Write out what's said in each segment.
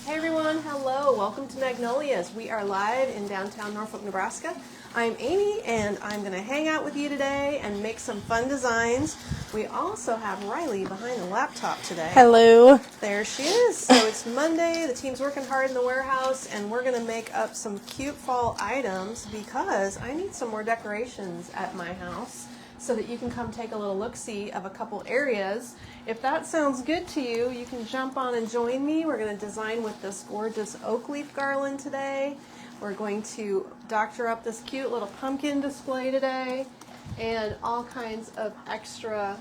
Hey everyone, hello, welcome to Magnolias. We are live in downtown Norfolk, Nebraska. I'm Amy and I'm going to hang out with you today and make some fun designs. We also have Riley behind the laptop today. Hello. There she is. So it's Monday, the team's working hard in the warehouse, and we're going to make up some cute fall items because I need some more decorations at my house so that you can come take a little look-see of a couple areas. If that sounds good to you, you can jump on and join me. We're going to design with this gorgeous oak leaf garland today. We're going to doctor up this cute little pumpkin display today and all kinds of extra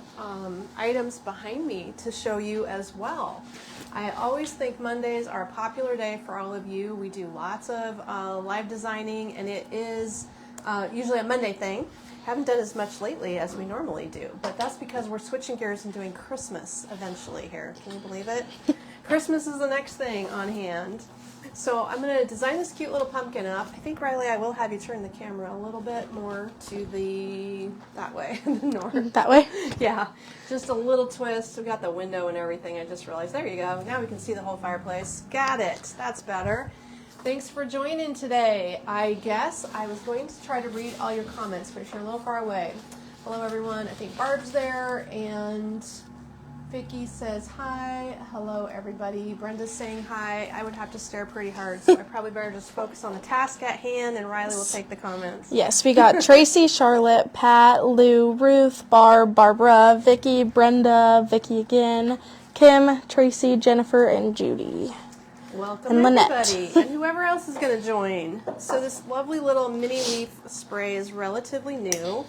items behind me to show you as well. I always think Mondays are a popular day for all of you. We do lots of live designing, and it is usually a Monday thing. Haven't done as much lately as we normally do, but that's because we're switching gears and doing Christmas eventually here. Can you believe it? Christmas is the next thing on hand. So I'm going to design this cute little pumpkin up. I think, Riley, I will have you turn the camera a little bit more to that way, the north. That way? Yeah, just a little twist. We got the window and everything. I just realized, there you go. Now we can see the whole fireplace. Got it. That's better. Thanks for joining today. I guess I was going to try to read all your comments, but if you're a little far away. Hello, everyone. I think Barb's there, and Vicki says hi. Hello, everybody. Brenda's saying hi. I would have to stare pretty hard, so I probably better just focus on the task at hand, and Riley will take the comments. Yes, we got Tracy, Charlotte, Pat, Lou, Ruth, Barb, Barbara, Vicki, Brenda, Vicki again, Kim, Tracy, Jennifer, and Judy. Welcome, and everybody, and whoever else is going to join. So this lovely little mini leaf spray is relatively new.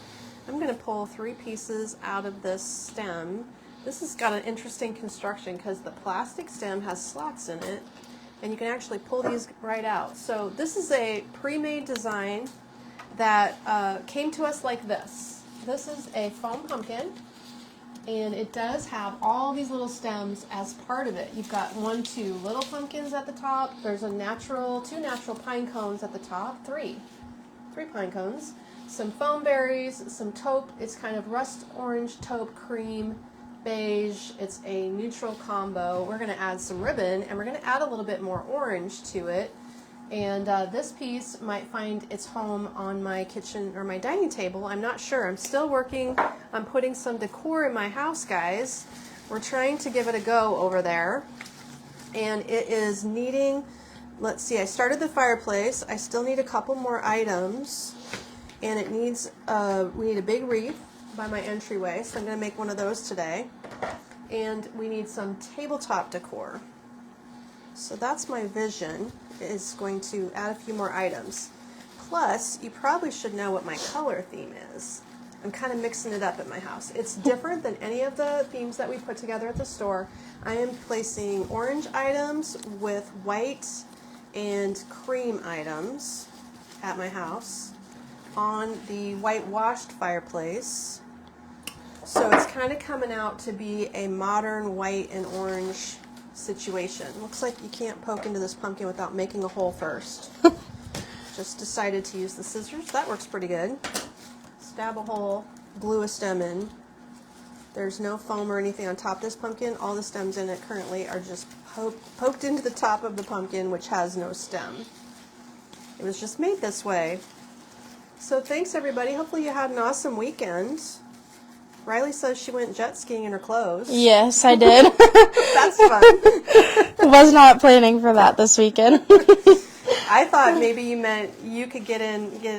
I'm going to pull 3 pieces out of this stem. This has got an interesting construction because the plastic stem has slots in it, and you can actually pull these right out. So this is a pre-made design that came to us like this. This is a foam pumpkin, and it does have all these little stems as part of it. You've got 2 little pumpkins at the top. There's 2 natural pine cones at the top. 3 pine cones. Some foam berries, some taupe. It's kind of rust orange, taupe, cream, beige. It's a neutral combo. We're going to add some ribbon, and we're going to add a little bit more orange to it. And this piece might find its home on my kitchen or my dining table. I'm not sure. I'm still working on putting some decor in my house, guys. We're trying to give it a go over there. And it is needing, let's see, I started the fireplace. I still need a couple more items. And it needs, we need a big wreath by my entryway, so I'm going to make one of those today. And we need some tabletop decor. So that's my vision, is going to add a few more items. Plus, you probably should know what my color theme is. I'm kind of mixing it up at my house. It's different than any of the themes that we put together at the store. I am placing orange items with white and cream items at my house on the whitewashed fireplace. So it's kind of coming out to be a modern white and orange situation. Looks like you can't poke into this pumpkin without making a hole first. Just decided to use the scissors. That works pretty good. Stab a hole, glue a stem in. There's no foam or anything on top of this pumpkin. All the stems in it currently are just poked into the top of the pumpkin, which has no stem. It was just made this way. So thanks, everybody. Hopefully you had an awesome weekend. Riley says she went jet skiing in her clothes. Yes, I did. That's fun. Was not planning for that this weekend. I thought maybe you meant you could get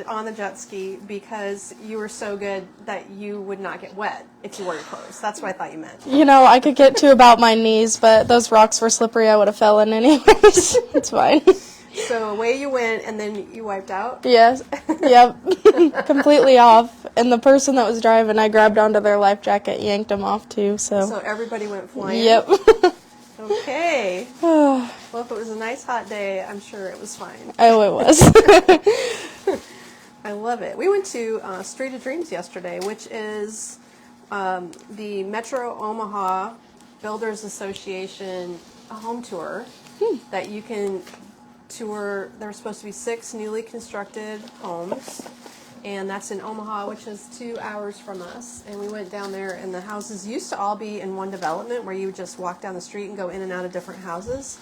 on the jet ski because you were so good that you would not get wet if you wore your clothes. That's what I thought you meant. You know, I could get to about my knees, but those rocks were slippery. I would have fell in anyways. It's fine. So away you went, and then you wiped out? Yes. Yep. Completely off. And the person that was driving, I grabbed onto their life jacket, yanked them off too. So everybody went flying? Yep. Okay. Well, if it was a nice hot day, I'm sure it was fine. Oh, it was. I love it. We went to Street of Dreams yesterday, which is the Metro Omaha Builders Association home tour that you can tour. There were supposed to be 6 newly constructed homes, and that's in Omaha, which is 2 hours from us. And we went down there, and the houses used to all be in one development where you would just walk down the street and go in and out of different houses.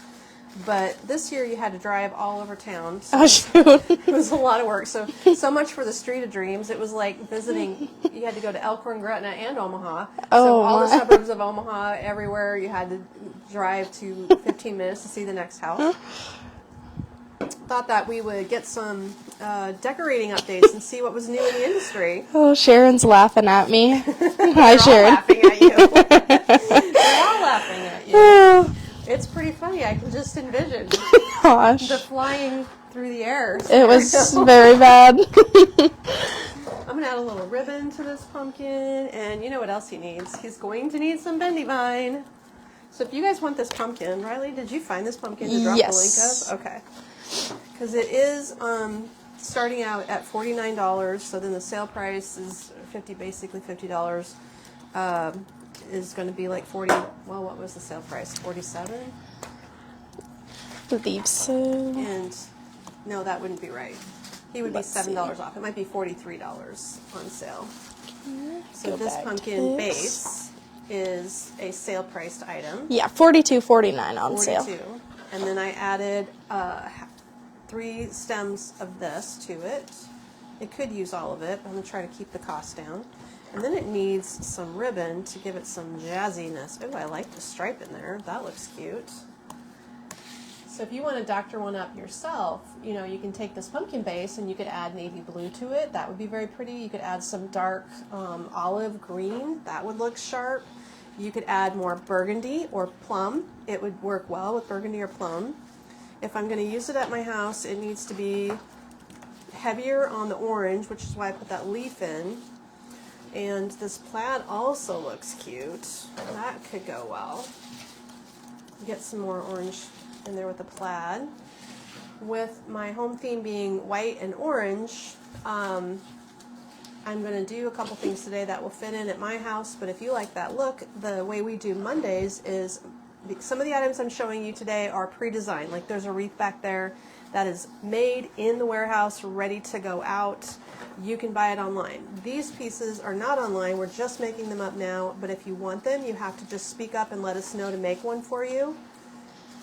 But this year you had to drive all over town. So Oh, shoot. it was a lot of work. So much for the Street of Dreams. It was like visiting. You had to go to Elkhorn, Gretna, and Omaha. So Oh, all the my. suburbs of Omaha, everywhere you had to drive to 15 minutes to see the next house. Thought that we would get some decorating updates and see what was new in the industry. Oh, Sharon's laughing at me. Hi, They're all Sharon. laughing at you. They're all laughing at you. Oh, It's pretty funny. I can just envision gosh. the flying through the air. It was very bad. I'm going to add a little ribbon to this pumpkin, and you know what else he needs? He's going to need some bendy vine. So if you guys want this pumpkin, Riley, did you find this pumpkin to drop Yes. the link of? Okay. Because it is starting out at $49, so then the sale price is basically $50. Is going to be like 40. Well, what was the sale price? 47. Believe so. And no, that wouldn't be right. He would Let's be $7 see. off. It might be $43 on sale. So Go this back to pumpkin this. base is a sale priced item. Yeah, $42.49 on sale. 42. And then I added 3 stems of this to it. It could use all of it, but I'm going to try to keep the cost down. And then it needs some ribbon to give it some jazziness. Oh, I like the stripe in there. That looks cute. So if you want to doctor one up yourself, you know, you can take this pumpkin base and you could add navy blue to it. That would be very pretty. You could add some dark olive green. That would look sharp. You could add more burgundy or plum. It would work well with burgundy or plum. If I'm going to use it at my house, it needs to be heavier on the orange, which is why I put that leaf in. And this plaid also looks cute. That could go well. Get some more orange in there with the plaid. With my home theme being white and orange, I'm going to do a couple things today that will fit in at my house, but if you like that look, the way we do Mondays is some of the items I'm showing you today are pre-designed. Like there's a wreath back there that is made in the warehouse, ready to go out. You can buy it online. These pieces are not online. We're just making them up now, but if you want them, you have to just speak up and let us know to make one for you.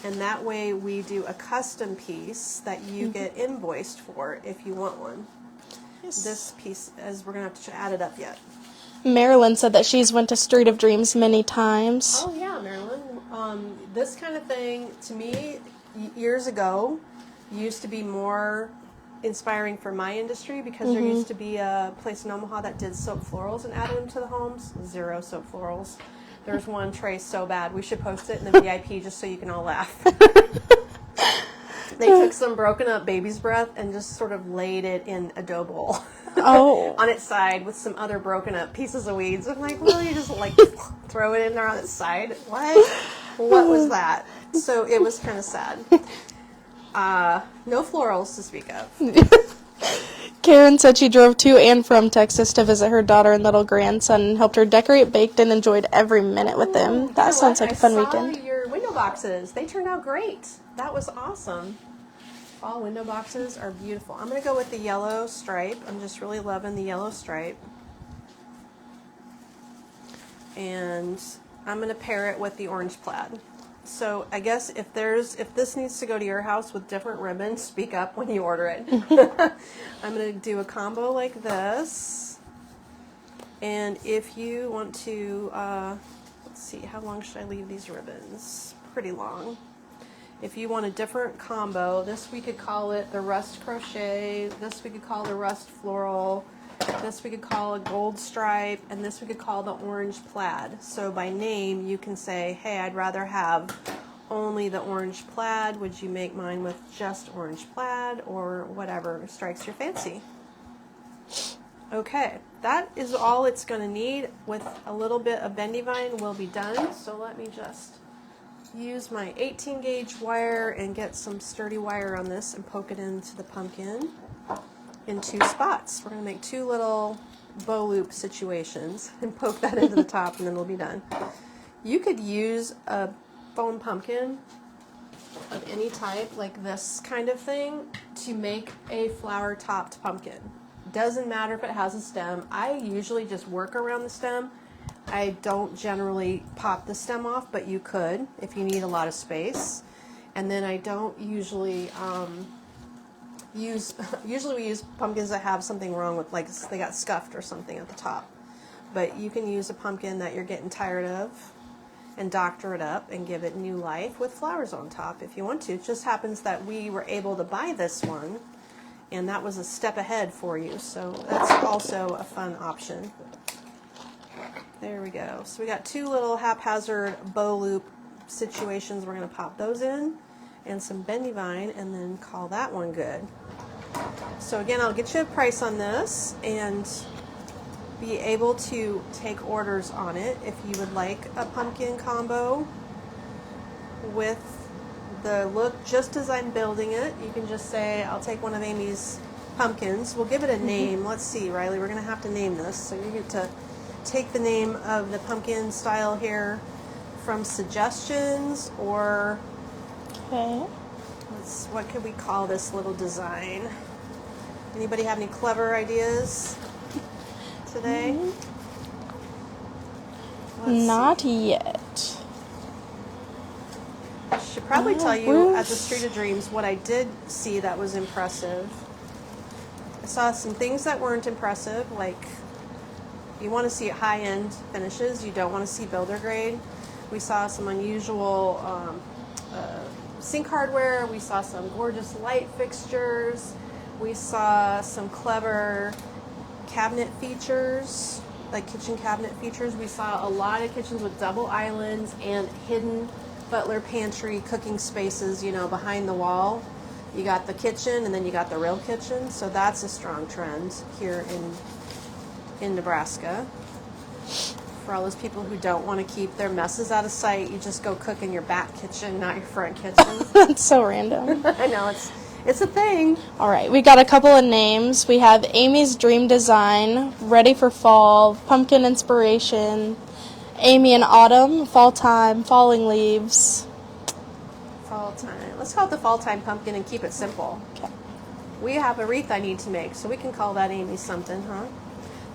And that way we do a custom piece that you get invoiced for if you want one. Yes. This piece, as we're going to have to add it up yet. Marilyn said that she's went to Street of Dreams many times. Oh yeah, Marilyn. This kind of thing, to me, years ago, used to be more inspiring for my industry because there used to be a place in Omaha that did soap florals and added them to the homes. 0 soap florals. There's one tray so bad. We should post it in the VIP just so you can all laugh. They took some broken up baby's breath and just sort of laid it in a dough bowl. Oh. On its side with some other broken up pieces of weeds. I'm like, well, you just like throw it in there on its side. What was that? So it was kind of sad. No florals to speak of. Karen said she drove to and from Texas to visit her daughter and little grandson and helped her decorate, baked, and enjoyed every minute with them. That sounds like a fun weekend. I saw your window boxes. They turned out great. That was awesome. Fall window boxes are beautiful. I'm going to go with the yellow stripe. I'm just really loving the yellow stripe. And I'm going to pair it with the orange plaid. So I guess if this needs to go to your house with different ribbons, speak up when you order it. I'm going to do a combo like this. And if you want to, let's see, how long should I leave these ribbons? Pretty long. If you want a different combo, this we could call it the rust crochet, this we could call the rust floral, this we could call a gold stripe, and this we could call the orange plaid. So by name, you can say, hey, I'd rather have only the orange plaid. Would you make mine with just orange plaid, or whatever strikes your fancy? Okay, that is all it's going to need. With a little bit of bendy vine, we'll be done. So let me just use my 18 gauge wire and get some sturdy wire on this and poke it into the pumpkin in 2 spots. We're going to make 2 little bow loop situations and poke that into the top, and then we'll be done. You could use a foam pumpkin of any type, like this kind of thing, to make a flower topped pumpkin. Doesn't matter if it has a stem. I usually just work around the stem. I don't generally pop the stem off, but you could if you need a lot of space. And then I don't usually usually we use pumpkins that have something wrong with, like they got scuffed or something at the top. But you can use a pumpkin that you're getting tired of and doctor it up and give it new life with flowers on top if you want to. It just happens that we were able to buy this one, and that was a step ahead for you. So that's also a fun option. There we go. So we got two little haphazard bow loop situations. We're going to pop those in, and some bendy vine, and then call that one good. So again, I'll get you a price on this and be able to take orders on it if you would like a pumpkin combo with the look just as I'm building it. You can just say, I'll take one of Amy's pumpkins. We'll give it a name. Let's see, Riley, we're going to have to name this. So you get to take the name of the pumpkin style here from suggestions, or Okay. what could we call this little design? Anybody have any clever ideas today? Let's Not see. yet. I should probably tell you at the Street of Dreams what I did see that was impressive. I saw some things that weren't impressive, like you want to see high-end finishes, you don't want to see builder grade. We saw some unusual sink hardware, we saw some gorgeous light fixtures, we saw some clever cabinet features, like kitchen cabinet features. We saw a lot of kitchens with double islands and hidden butler pantry cooking spaces, you know, behind the wall. You got the kitchen and then you got the real kitchen. So that's a strong trend here in Nebraska. For all those people who don't want to keep their messes out of sight, you just go cook in your back kitchen, not your front kitchen. That's so random. I know, it's a thing. All right, we got a couple of names. We have Amy's Dream Design, Ready for Fall, Pumpkin Inspiration, Amy and Autumn, Fall Time, Falling Leaves. Fall time. Let's call it the fall time pumpkin and keep it simple. Okay. We have a wreath I need to make, so we can call that Amy something, huh?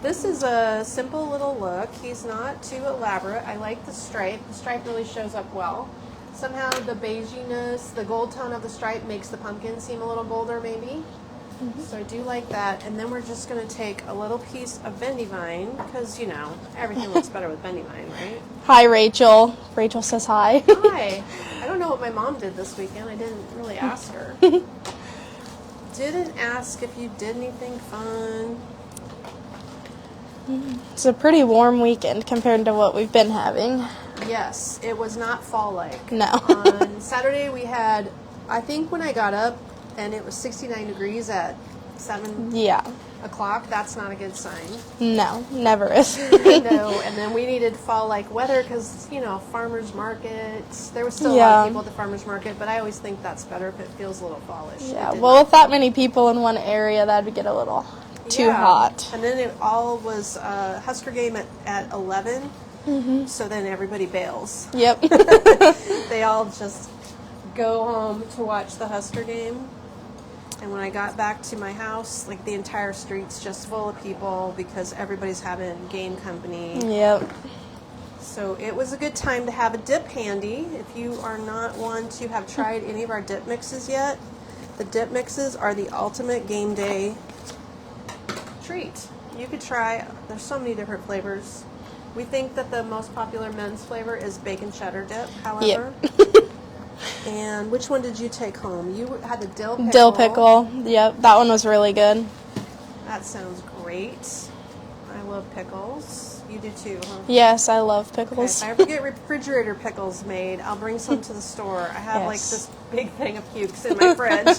This is a simple little look. He's not too elaborate. I like the stripe. The stripe really shows up well. Somehow the beiginess, the gold tone of the stripe makes the pumpkin seem a little bolder maybe. So I do like that. And then we're just going to take a little piece of bendy vine, because, you know, everything looks better with bendy vine, right? Hi, Rachel. Rachel says hi. Hi. I don't know what my mom did this weekend. I didn't really ask her. Didn't ask if you did anything fun. It's a pretty warm weekend compared to what we've been having. Yes, it was not fall-like. No. On Saturday we had, I think when I got up and it was 69 degrees at 7 Yeah. o'clock, that's not a good sign. No, never is. No, and then we needed fall-like weather because, you know, farmer's markets. There was still a lot Yeah. of people at the farmer's market, but I always think that's better if it feels a little fallish. Yeah, It did well, not. with that many people in one area, that would get a little too Yeah. hot. And then it all was Husker game at 11, so then everybody bails. Yep. They all just go home to watch the Husker game. And when I got back to my house, like the entire street's just full of people because everybody's having game company. Yep. So it was a good time to have a dip handy. If you are not one to have tried any of our dip mixes yet, the dip mixes are the ultimate game day treat. You could try, there's so many different flavors. We think that the most popular men's flavor is bacon cheddar dip, however. And which one did you take home? You had the dill pickle. Dill pickle. Yep, that one was really good. That sounds great. I love pickles. You do too, huh? Yes, I love Okay, pickles. if I ever get refrigerator pickles made, I'll bring some to the store. I have like Yes. this big thing of pukes in my fridge.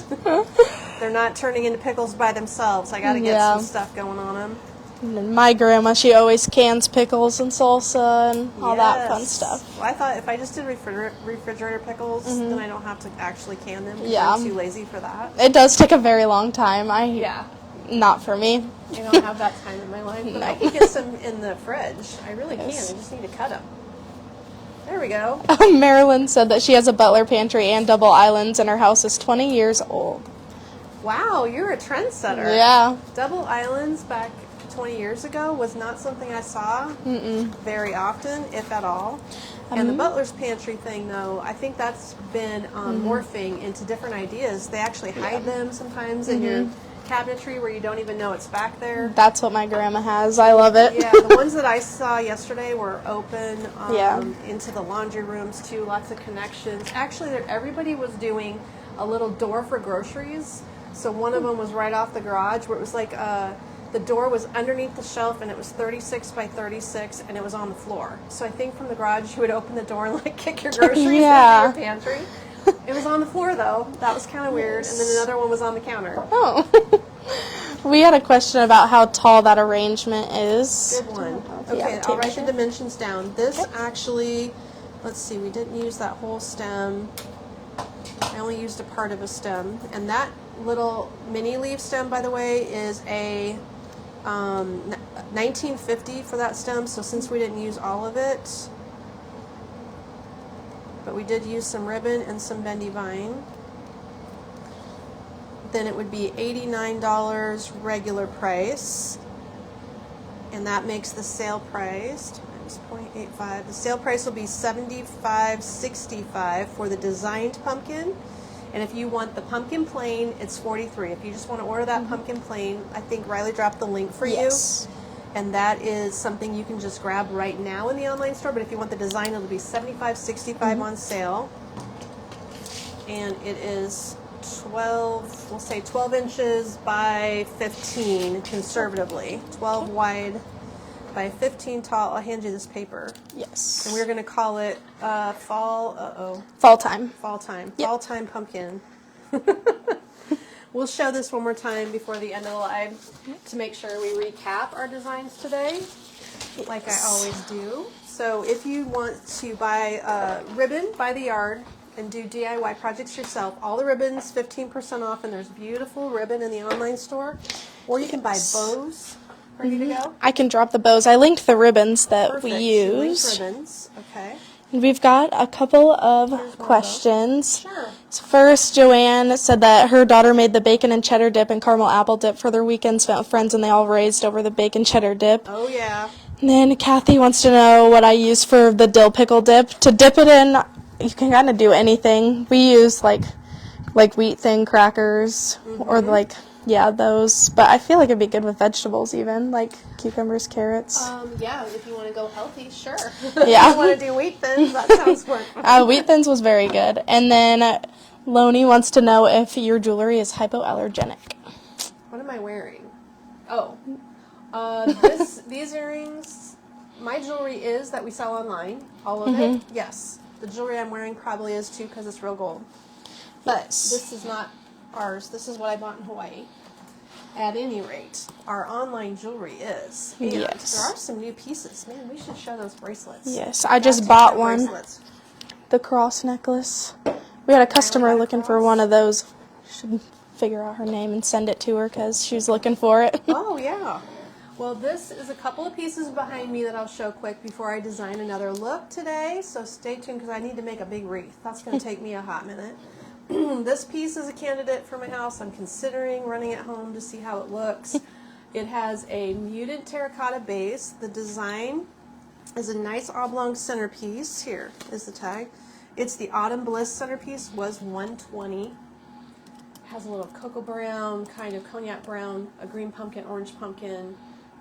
They're not turning into pickles by themselves. I got to get Yeah. some stuff going on them. And then my grandma, she always cans pickles and salsa and all that fun stuff. Well, I thought if I just did refrigerator pickles, then I don't have to actually can them. 'Cause Yeah. I'm too lazy for that. It does take a very long time. Yeah. Not for me. I don't have that time in my life, but I No. can get some in the fridge. I really Yes. can. I just need to cut them. There we go. Marilyn said that she has a butler pantry and double islands and her house is 20 years old. Wow, you're a trendsetter. Yeah. Double islands back 20 years ago was not something I saw very often, if at all. And the butler's pantry thing, though, I think that's been morphing into different ideas. They actually hide them sometimes in your cabinetry where you don't even know it's back there. That's what my grandma has. I love it. Yeah, the ones that I saw yesterday were open Yeah. into the laundry rooms too. Lots of connections. Actually, everybody was doing a little door for groceries. So one of them was right off the garage where it was like the door was underneath the shelf and it was 36 by 36 and it was on the floor. So I think from the garage you would open the door and like kick your groceries Yeah. into your pantry. It was on the floor though. That was kind of weird. And then another one was on the counter. Oh. We had a question about how tall that arrangement is. Good one. Do you have Okay, a tape I'll write the measure? dimensions down. This actually, let's see, we didn't use that whole stem. I only used a part of a stem. And that little mini leaf stem, by the way, is a 1950 for that stem. So since we didn't use all of it, but we did use some ribbon and some bendy vine, then it would be $89 regular price. And that makes the sale price times 0.85. The sale price will be $75.65 for the designed pumpkin. And if you want the pumpkin plain, it's $43. If you just want to order that pumpkin plain, I think Riley dropped the link for Yes. you. And that is something you can just grab right now in the online store. But if you want the design, it'll be $75.65 on sale. And it is 12, we'll say 12 inches by 15 conservatively. 12 wide by 15 tall. I'll hand you this paper. Yes. And we're going to call it fall Fall time. time. Yep. Fall time pumpkin. We'll show this one more time before the end of the live to make sure we recap our designs today, like I always do. So if you want to buy ribbon by the yard and do DIY projects yourself, all the ribbons 15% off, and there's beautiful ribbon in the online store. Or you can buy bows ready to go. I can drop the bows. I linked the ribbons that Perfect. we You link use. ribbons. Okay. And we've got a couple of one of questions. Sure. So first, Joanne said that her daughter made the bacon and cheddar dip and caramel apple dip for their weekend, spent with friends, and they all raised over the bacon cheddar dip. Oh yeah. And then Kathy wants to know what I use for the dill pickle dip. To dip it in, you can kind of do anything. We use like wheat thin crackers or those. But I feel like it'd be good with vegetables even, like cucumbers, carrots. Yeah, if you want to go healthy, sure. Yeah. If you want to do wheat thins, that sounds good. Wheat thins was very good. And then Loney wants to know if your jewelry is hypoallergenic. What am I wearing? Oh, these earrings. My jewelry is that we sell online. All of it. Yes. The jewelry I'm wearing probably is too because it's real gold. But Yes. this is not ours. This is what I bought in Hawaii. At any rate, our online jewelry is. And Yes. there are some new pieces. Man, we should show those bracelets. Yes, I just Got to bought show one. bracelets. The cross necklace. We had a customer got a looking for cross? one of those. Should figure out her name and send it to her because she was looking for it. Oh, yeah. Well, this is a couple of pieces behind me that I'll show quick before I design another look today. So stay tuned because I need to make a big wreath. That's going to take me a hot minute. This piece is a candidate for my house. I'm considering running it home to see how it looks. It has a muted terracotta base. The design is a nice oblong centerpiece. Here is the tag. It's the Autumn Bliss centerpiece, was $120. Has a little cocoa brown, kind of cognac brown, a green pumpkin, orange pumpkin,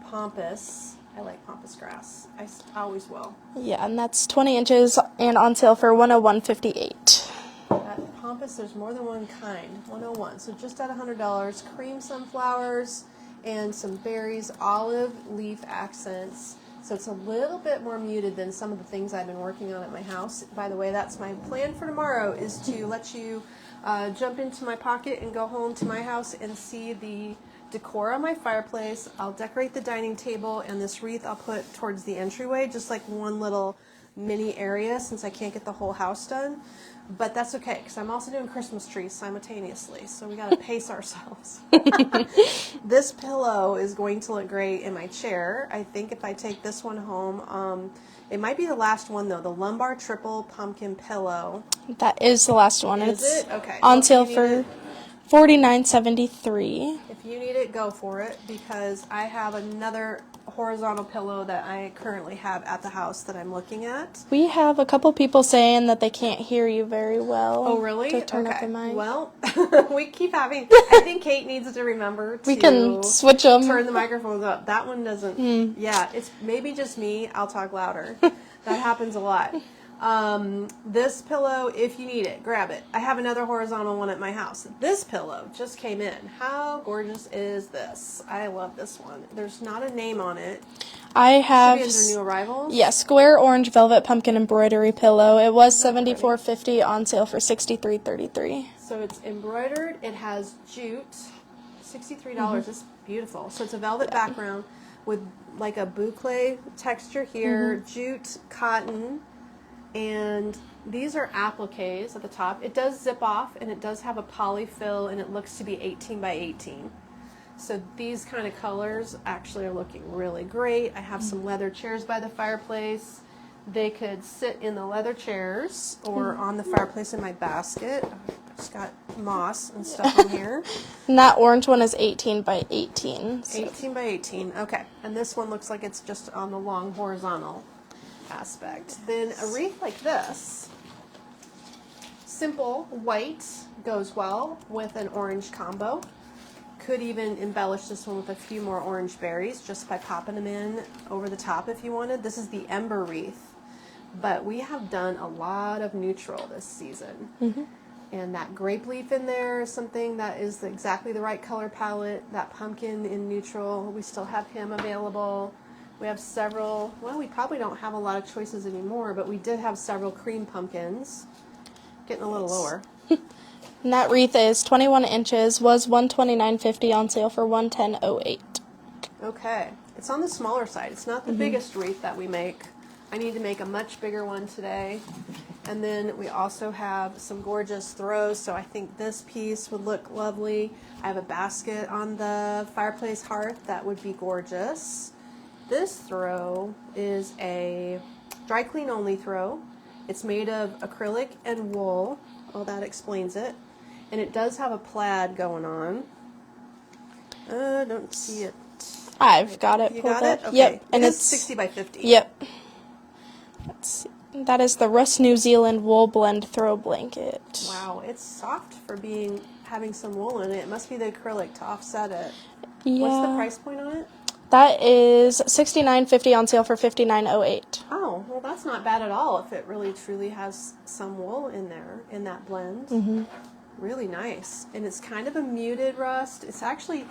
pampas. I like pampas grass. I always will. Yeah, and that's 20 inches and on sale for $101.58. At pampas, there's more than one kind. 101. So just at $100. Cream sunflowers and some berries, olive leaf accents. So it's a little bit more muted than some of the things I've been working on at my house. By the way, that's my plan for tomorrow, is to let you jump into my pocket and go home to my house and see the decor on my fireplace. I'll decorate the dining table, and this wreath I'll put towards the entryway, just like one little mini area since I can't get the whole house done. But that's okay, because I'm also doing Christmas trees simultaneously, so we got to pace ourselves. This pillow is going to look great in my chair. I think if I take this one home, it might be the last one though, the lumbar triple pumpkin pillow. That is the last one. Is It's it? Okay. on Well, sale if you for need it- $49.73. If you need it, go for it, because I have another horizontal pillow that I currently have at the house that I'm looking at. We have a couple people saying that they can't hear you very well. Oh, really? To turn up the mic. Well, we keep having. I think Kate needs to remember to We can switch them. turn the microphones up. That one doesn't. Yeah, it's maybe just me. I'll talk louder. That happens a lot. This pillow, if you need it, grab it. I have another horizontal one at my house. This pillow just came in. How gorgeous is this? I love this one. There's not a name on it. I have Should be under new arrivals. square orange velvet pumpkin embroidery pillow. It was $74.50 on sale for $63.33. So it's embroidered. It has jute. $63. It's beautiful. So it's a velvet background with like a boucle texture here, jute, cotton, and these are appliques at the top. It does zip off, and it does have a polyfill, and it looks to be 18 by 18. So these kind of colors actually are looking really great. I have some leather chairs by the fireplace. They could sit in the leather chairs or on the fireplace in my basket. I've just got moss and stuff in here. And that orange one is 18 by 18. So. 18 by 18, okay. And this one looks like it's just on the long horizontal aspect. Then a wreath like this, simple white, goes well with an orange combo. Could even embellish this one with a few more orange berries just by popping them in over the top if you wanted. This is the Ember Wreath, but we have done a lot of neutral this season. And that grape leaf in there is something that is exactly the right color palette. That pumpkin in neutral, we still have him available. We have several, well, we probably don't have a lot of choices anymore, but we did have several cream pumpkins. Getting a little lower. And that wreath is 21 inches, was $129.50 on sale for $110.08. Okay. It's on the smaller side. It's not the biggest wreath that we make. I need to make a much bigger one today. And then we also have some gorgeous throws, so I think this piece would look lovely. I have a basket on the fireplace hearth that would be gorgeous. This throw is a dry clean only throw. It's made of acrylic and wool. Well, that explains it. And it does have a plaid going on. Don't see it. I've got it You pulled got up. it? Okay. Yep. And it's it's 60 by 50. Yep. Let's see. That is the Russ New Zealand wool blend throw blanket. Wow, it's soft for having some wool in it. It must be the acrylic to offset it. Yeah. What's the price point on it? That is $69.50 on sale for $59.08. Oh, well, that's not bad at all if it really truly has some wool in there, in that blend. Really nice. And it's kind of a muted rust. It's actually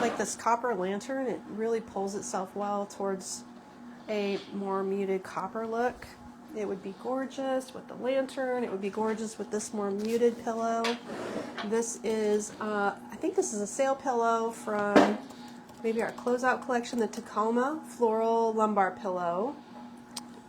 like this copper lantern. It really pulls itself well towards a more muted copper look. It would be gorgeous with the lantern. It would be gorgeous with this more muted pillow. This is, I think this is a sale pillow from maybe our closeout collection, the Tacoma Floral Lumbar Pillow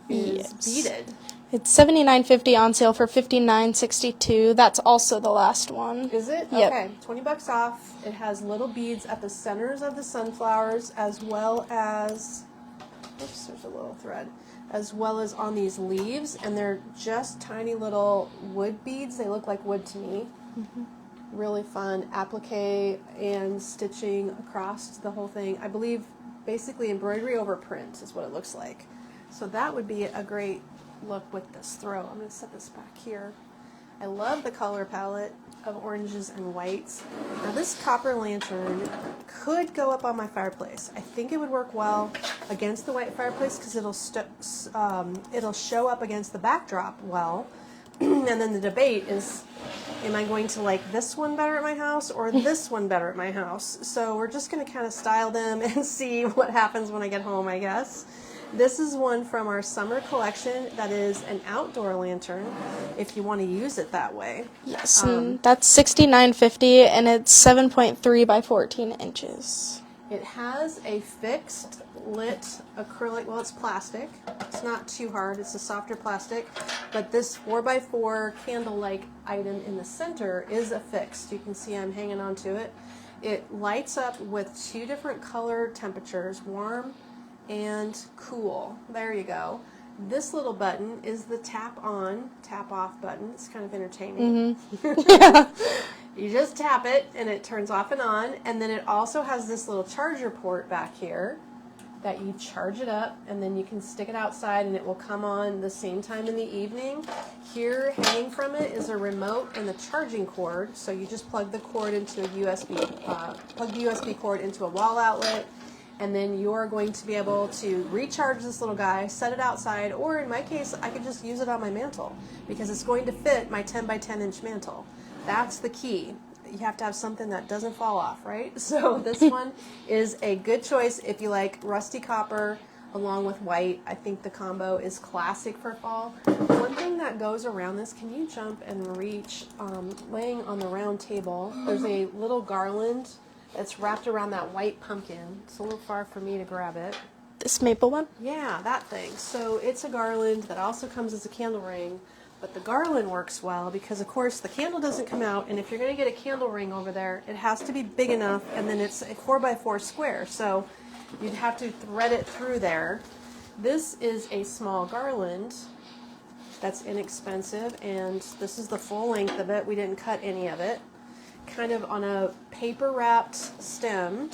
is beaded. It's $79.50 on sale for $59.62. That's also the last one. Is it? Yep. Okay, $20 off. It has little beads at the centers of the sunflowers as well as, oops, there's a little thread, as well as on these leaves, and they're just tiny little wood beads. They look like wood to me. Really fun applique and stitching across the whole thing. I believe basically embroidery over print is what it looks like. So that would be a great look with this throw. I'm going to set this back here. I love the color palette of oranges and whites. Now this copper lantern could go up on my fireplace. I think it would work well against the white fireplace because it'll show up against the backdrop well. And then the debate is, am I going to like this one better at my house or this one better at my house? So we're just going to kind of style them and see what happens when I get home, I guess. This is one from our summer collection that is an outdoor lantern if you want to use it that way. Yes, and that's $69.50 and it's 7.3 by 14 inches. It has a fixed lit acrylic, well, it's plastic. It's not too hard, it's a softer plastic. But this 4x4 candle-like item in the center is affixed. You can see I'm hanging on to it. It lights up with two different color temperatures, warm and cool. There you go. This little button is the tap on, tap off button. It's kind of entertaining. You just tap it and it turns off and on, and then it also has this little charger port back here that you charge it up, and then you can stick it outside and it will come on the same time in the evening. Here, hanging from it, is a remote and the charging cord, so you just plug the cord into a plug the USB cord into a wall outlet, and then you're going to be able to recharge this little guy, set it outside, or in my case, I could just use it on my mantle because it's going to fit my 10 by 10 inch mantle. That's the key. You have to have something that doesn't fall off, right? So this one is a good choice if you like rusty copper along with white. I think the combo is classic for fall. One thing that goes around this, can you jump and reach, laying on the round table, there's a little garland that's wrapped around that white pumpkin. It's a little far for me to grab it. This maple one? Yeah, that thing. So it's a garland that also comes as a candle ring. But the garland works well because, of course, the candle doesn't come out, and if you're going to get a candle ring over there, it has to be big enough, and then it's a 4x4 square, so you'd have to thread it through there. This is a small garland that's inexpensive, and this is the full length of it. We didn't cut any of it. Kind of on a paper-wrapped stem,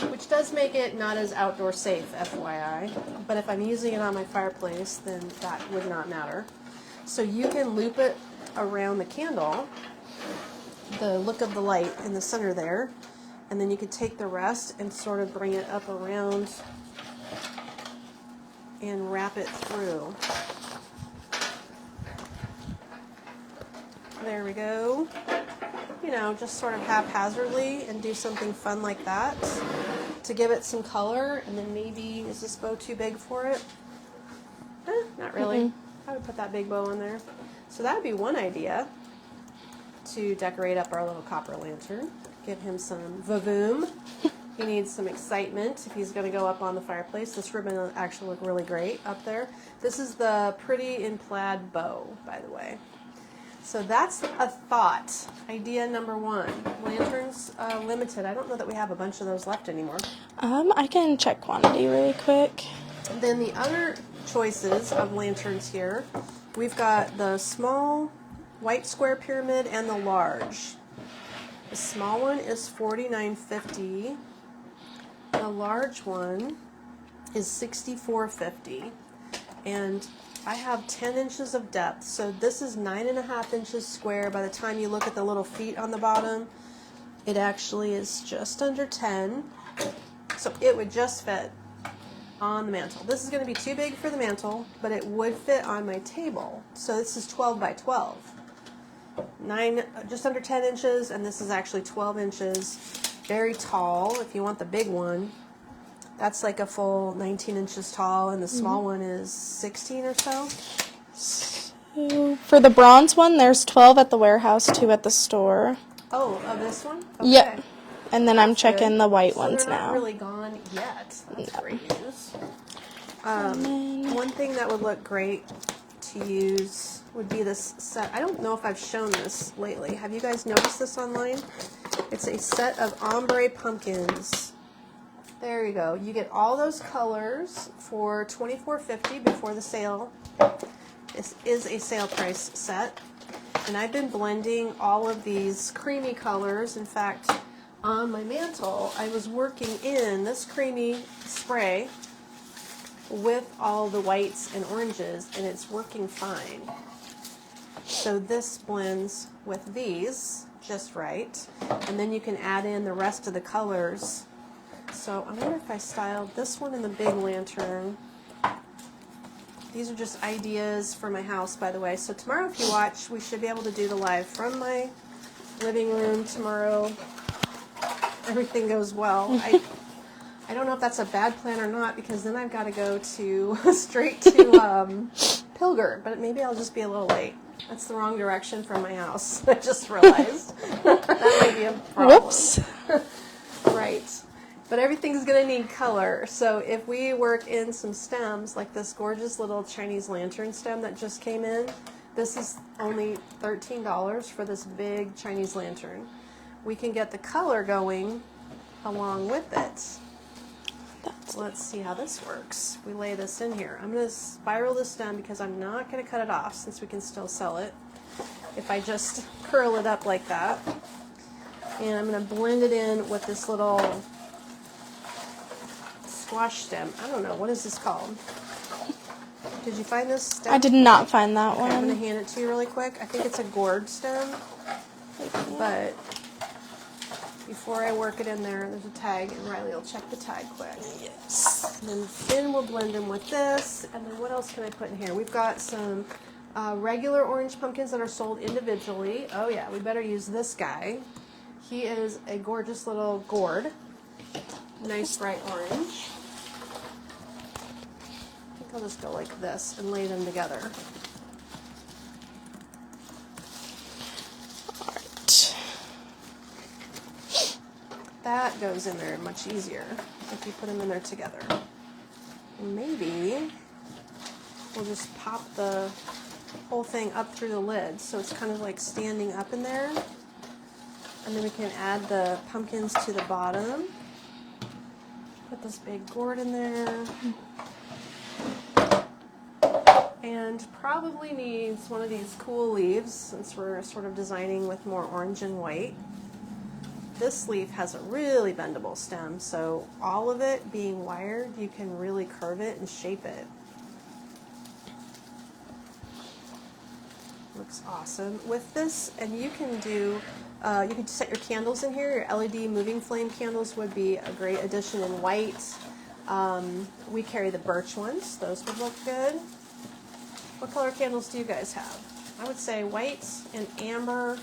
which does make it not as outdoor safe, FYI. But if I'm using it on my fireplace, then that would not matter. So you can loop it around the candle, the look of the light in the center there, and then you could take the rest and sort of bring it up around and wrap it through. There we go. You know, just sort of haphazardly and do something fun like that to give it some color. And then maybe, is this bow too big for it? Not really. I would put that big bow in there. So that would be one idea to decorate up our little copper lantern. Give him some vavoom. He needs some excitement if he's going to go up on the fireplace. This ribbon will actually look really great up there. This is the Pretty in Plaid bow, by the way. So that's a thought. Idea number one. Lanterns limited. I don't know that we have a bunch of those left anymore. I can check quantity really quick. Then the other choices of lanterns here, we've got the small white square pyramid and the large. The small one is $49.50. The large one is $64.50. And I have 10 inches of depth, so this is 9.5 inches square. By the time you look at the little feet on the bottom, it actually is just under 10. So it would just fit on the mantle. This is going to be too big for the mantle, but it would fit on my table. So this is 12 by 12. Just under 10 inches, and this is actually 12 inches. Very tall if you want the big one. That's like a full 19 inches tall, and the small one is 16 or so. So for the bronze one, there's 12 at the warehouse, 2 at the store. Oh, of this one? Okay. Yep. And then I'm checking Good. the white So ones they're not now. really gone yet. That's great news. One thing that would look great to use would be this set. I don't know if I've shown this lately. Have you guys noticed this online? It's a set of ombre pumpkins. There you go. You get all those colors for $24.50 before the sale. This is a sale price set. And I've been blending all of these creamy colors. In fact, on my mantle, I was working in this creamy spray with all the whites and oranges, and it's working fine. So this blends with these just right. And then you can add in the rest of the colors. So I wonder if I styled this one in the big lantern. These are just ideas for my house, by the way. So tomorrow, if you watch, we should be able to do the live from my living room tomorrow. Everything goes well. I don't know if that's a bad plan or not, because then I've got to go to straight to Pilger, but maybe I'll just be a little late. That's the wrong direction from my house. I just realized. That might be a problem. Whoops. Right. But everything's going to need color. So if we work in some stems, like this gorgeous little Chinese lantern stem that just came in, this is only $13 for this big Chinese lantern. We can get the color going along with it. Let's see how this works. We lay this in here. I'm going to spiral this stem because I'm not going to cut it off since we can still sell it. if I just curl it up like that. And I'm going to blend it in with this little squash stem. I don't know, what is this called? Did you find this stem? I did not find that Okay, I'm going to one. hand it to you really quick. I think it's a gourd stem, but before I work it in there, there's a tag, and Riley will check the tag quick. Yes. And then we'll blend in with this, and then what else can I put in here? We've got some regular orange pumpkins that are sold individually. Oh yeah, we better use this guy. He is a gorgeous little gourd. Nice bright orange. I think I'll just go like this and lay them together. Alright. That goes in there much easier if you put them in there together. And maybe we'll just pop the whole thing up through the lid so it's kind of like standing up in there. And then we can add the pumpkins to the bottom. Put this big gourd in there. And probably needs one of these cool leaves since we're sort of designing with more orange and white. This leaf has a really bendable stem, so all of it being wired, you can really curve it and shape it. Looks awesome. With this, and you can do, you can set your candles in here. Your LED moving flame candles would be a great addition in white. We carry the birch ones. Those would look good. What color candles do you guys have? I would say white and amber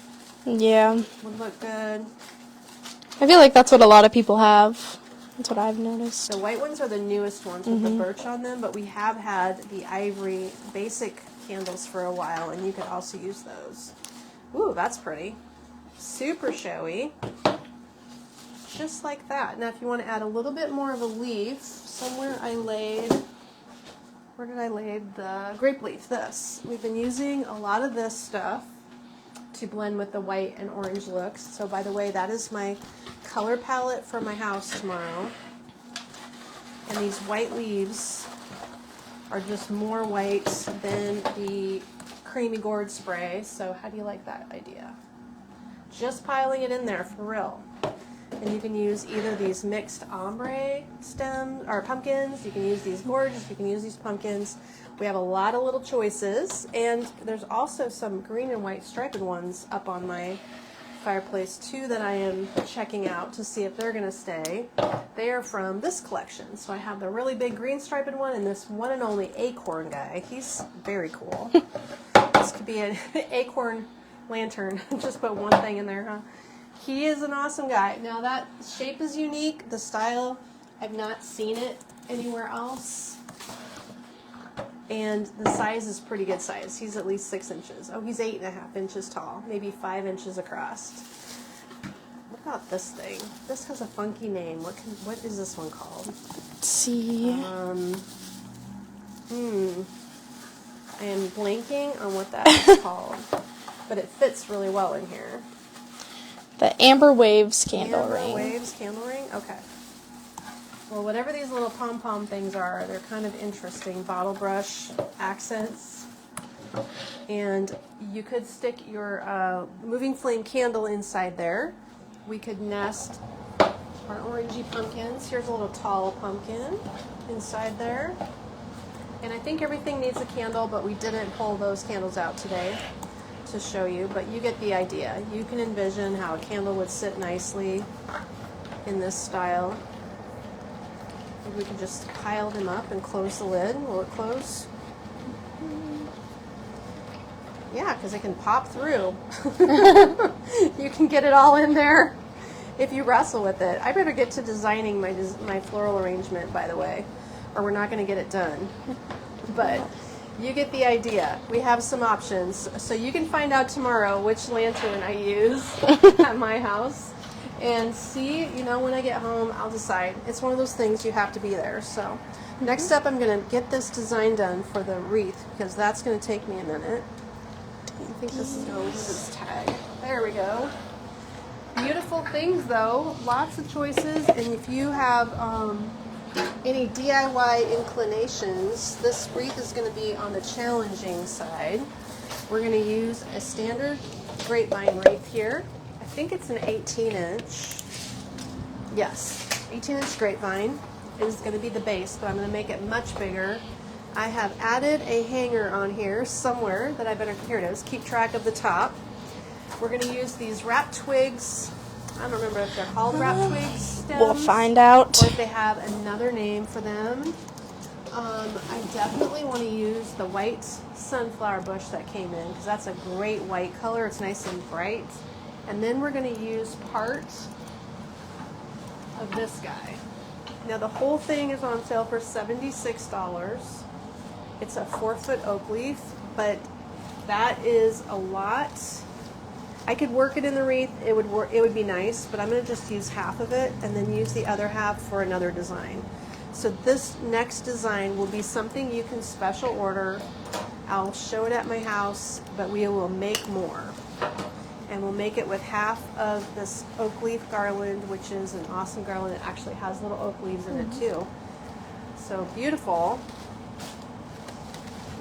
Yeah. would look good. I feel like that's what a lot of people have. That's what I've noticed. The white ones are the newest ones with the birch on them, but we have had the ivory basic candles for a while, and you could also use those. Ooh, that's pretty. Super showy. Just like that. Now, if you want to add a little bit more of a leaf, somewhere I laid, where did I lay the grape leaf? This. We've been using a lot of this stuff to blend with the white and orange looks. So by the way, that is my color palette for my house tomorrow. And these white leaves are just more white than the creamy gourd spray. So how do you like that idea? Just piling it in there for real. And you can use either these mixed ombre stems or pumpkins. You can use these gourds. You can use these pumpkins. We have a lot of little choices, and there's also some green and white striped ones up on my fireplace too that I am checking out to see if they're going to stay. They are from this collection. So I have the really big green striped one and this one and only acorn guy. He's very cool. This could be an acorn lantern. Just put one thing in there, huh? He is an awesome guy. Now that shape is unique. The style, I've not seen it anywhere else. And the size is pretty good size. He's at least 6 inches. Oh, he's 8.5 inches tall, maybe 5 inches across. What about this thing? This has a funky name. What is this one called? Let's see. I am blanking on what that is called, but it fits really well in here. The Amber Waves candle Amber ring. Waves candle ring? Okay. Well, whatever these little pom-pom things are, they're kind of interesting bottle brush accents. And you could stick your moving flame candle inside there. We could nest our orangey pumpkins. Here's a little tall pumpkin inside there. And I think everything needs a candle, but we didn't pull those candles out today to show you, but you get the idea. You can envision how a candle would sit nicely in this style. Maybe we can just pile them up and close the lid. Will it close? Yeah, because it can pop through. You can get it all in there if you wrestle with it. I better get to designing my floral arrangement, by the way, or we're not going to get it done. But you get the idea. We have some options. So you can find out tomorrow which lantern I use at my house. And see, when I get home, I'll decide. It's one of those things you have to be there. So next up, I'm going to get this design done for the wreath because that's going to take me a minute. I think this is going to lose its tag. There we go. Beautiful things, though. Lots of choices. And if you have any DIY inclinations, this wreath is going to be on the challenging side. We're going to use a standard grapevine wreath here. I think it's an 18-inch. Yes, 18-inch grapevine is going to be the base, but I'm going to make it much bigger. I have added a hanger on here somewhere that I better, here it is, keep track of the top. We're going to use these wrap twigs. I don't remember if they're called wrap twigs stems. We'll find out. Or if they have another name for them. I definitely want to use the white sunflower bush that came in because that's a great white color. It's nice and bright. And then we're going to use part of this guy. Now the whole thing is on sale for $76. It's a 4-foot oak leaf, but that is a lot. I could work it in the wreath. It would work. It would be nice, but I'm going to just use half of it and then use the other half for another design. So this next design will be something you can special order. I'll show it at my house, but we will make more. And we'll make it with half of this oak leaf garland, which is an awesome garland. It actually has little oak leaves in it too. So beautiful.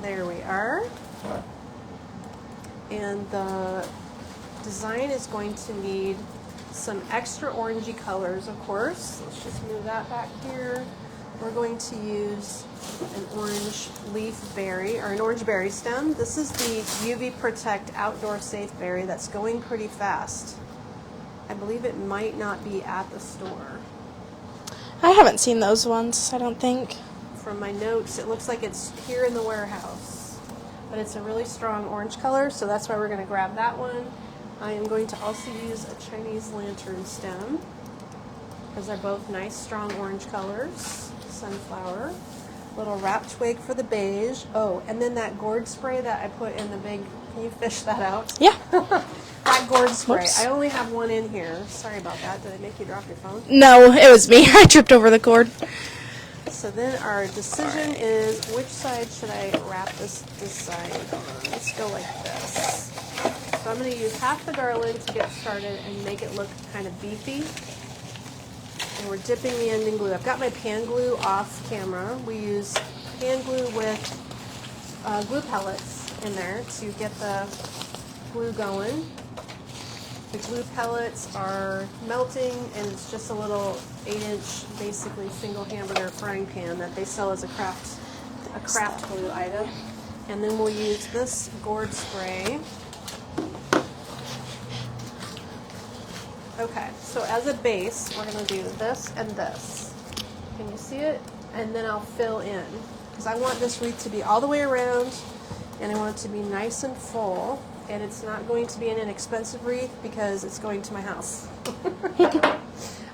There we are. And the design is going to need some extra orangey colors, of course. Let's just move that back here. We're going to use an orange leaf berry, or an orange berry stem. This is the UV Protect Outdoor Safe Berry that's going pretty fast. I believe it might not be at the store. I haven't seen those ones, I don't think. From my notes, it looks like it's here in the warehouse. But it's a really strong orange color, so that's why we're going to grab that one. I am going to also use a Chinese lantern stem, because they're both nice, strong orange colors. Sunflower. Little wrap twig for the beige. Oh, and then that gourd spray that I put in the big, can you fish that out? Yeah. That gourd spray. Whoops. I only have one in here. Sorry about that. Did I make you drop your phone? No, it was me. I tripped over the cord. So then our decision is, which side should I wrap this side on? Let's go like this. So I'm going to use half the garland to get started and make it look kind of beefy. And we're dipping the end in glue. I've got my pan glue off camera. We use pan glue with glue pellets in there to get the glue going. The glue pellets are melting, and it's just a little 8-inch, basically single hamburger frying pan that they sell as a craft glue item. And then we'll use this gourd spray. Okay, so as a base, we're going to do this and this. Can you see it? And then I'll fill in. Because I want this wreath to be all the way around, and I want it to be nice and full. And it's not going to be an inexpensive wreath because it's going to my house.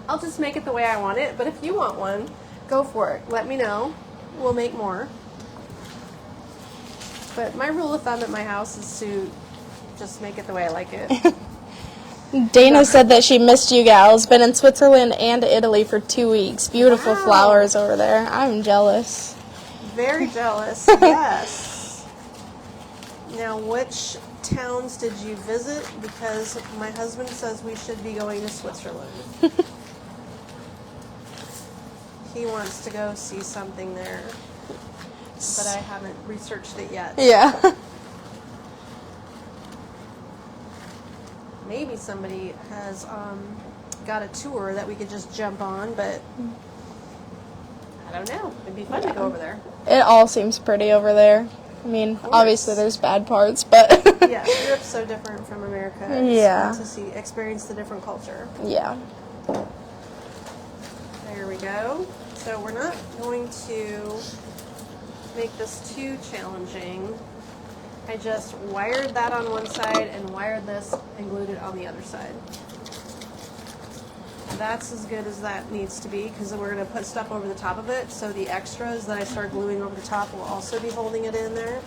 I'll just make it the way I want it, but if you want one, go for it. Let me know. We'll make more. But my rule of thumb at my house is to just make it the way I like it. Dana said that she missed you gals. Been in Switzerland and Italy for 2 weeks. Beautiful Wow. flowers over there. I'm jealous. Very jealous, yes. Now, which towns did you visit? Because my husband says we should be going to Switzerland. He wants to go see something there, but I haven't researched it yet. Yeah. Maybe somebody has got a tour that we could just jump on, but I don't know. It'd be fun to go over there. It all seems pretty over there. I mean, obviously there's bad parts, but Yeah, Europe's so different from America. It's Yeah. fun to experience the different culture. yeah. There we go. So we're not going to make this too challenging. I just wired that on one side and wired this and glued it on the other side. That's as good as that needs to be because we're going to put stuff over the top of it, so the extras that I start gluing over the top will also be holding it in there.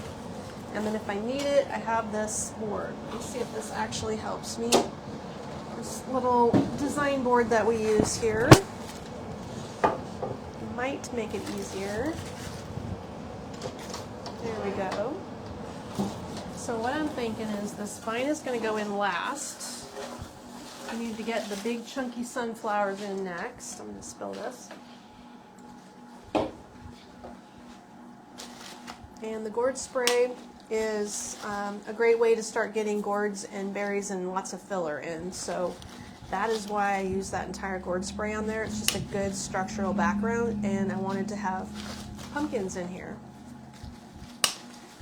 And then if I need it, I have this board. Let's see if this actually helps me. This little design board that we use here might make it easier. There we go. So what I'm thinking is this vine is going to go in last. I need to get the big chunky sunflowers in next. I'm going to spill this. And the gourd spray, is a great way to start getting gourds and berries and lots of filler in. So that is why I use that entire gourd spray on there. It's just a good structural background, and I wanted to have pumpkins in here.